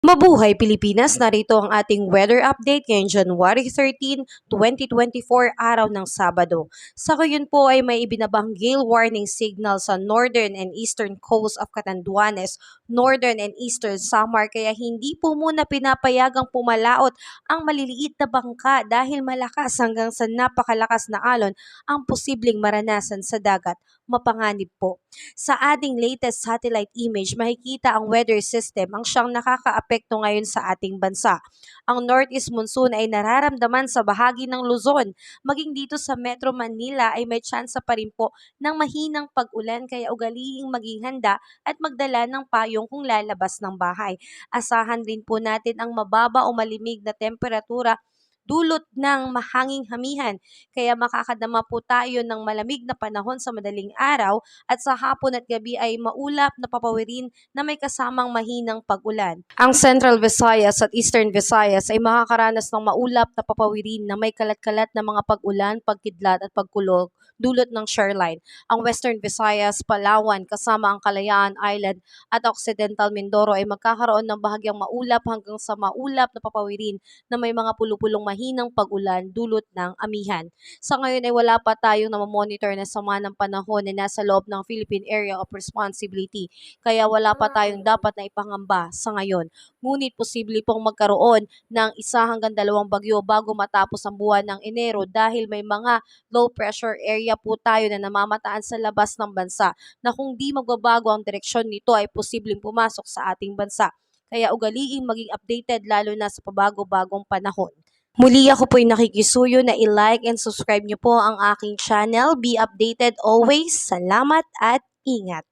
Mabuhay Pilipinas, narito ang ating weather update ngayong January 13, 2024, araw ng Sabado. Sa ngayon po ay may ibinabang gale warning signal sa northern and eastern coast of Catanduanes, northern and eastern Samar, kaya hindi po muna pinapayagang pumalaot ang maliliit na bangka dahil malakas hanggang sa napakalakas na alon ang posibleng maranasan sa dagat. Mapanganib po. Sa ating latest satellite image, makikita ang weather system ang siyang nakakaapekto ngayon sa ating bansa. Ang northeast monsoon ay nararamdaman sa bahagi ng Luzon. Maging dito sa Metro Manila ay may tsansa pa rin po ng mahinang pag-ulan kaya ugalihing maging handa at magdala ng payong kung lalabas ng bahay. Asahan din po natin ang mababa o malimig na temperatura dulot ng mahanging hamihan. Kaya makakadama po tayo ng malamig na panahon sa madaling araw at sa hapon at gabi ay maulap na papawirin na may kasamang mahinang pag-ulan. Ang Central Visayas at Eastern Visayas ay makakaranas ng maulap na papawirin na may kalat-kalat na mga pag-ulan, pagkidlat at pagkulog dulot ng shoreline. Ang Western Visayas, Palawan kasama ang Kalayaan Island at Occidental Mindoro ay magkakaroon ng bahagyang maulap hanggang sa maulap na papawirin na may mga pulupulong mahinang pag-ulan dulot ng amihan. Sa ngayon ay wala pa tayong namamonitor na sama ng panahon na nasa loob ng Philippine Area of Responsibility, kaya wala pa tayong dapat na ipangamba sa ngayon. Ngunit posible pong magkaroon ng 1 hanggang 2 bagyo bago matapos ang buwan ng Enero dahil may mga low pressure area po tayo na namamataan sa labas ng bansa na kung di magbabago ang direksyon nito ay posibleng pumasok sa ating bansa. Kaya ugaliing maging updated lalo na sa pabago-bagong panahon. Muli ako po'y nakikisuyo na i-like and subscribe niyo po ang aking channel. Be updated always. Salamat at ingat!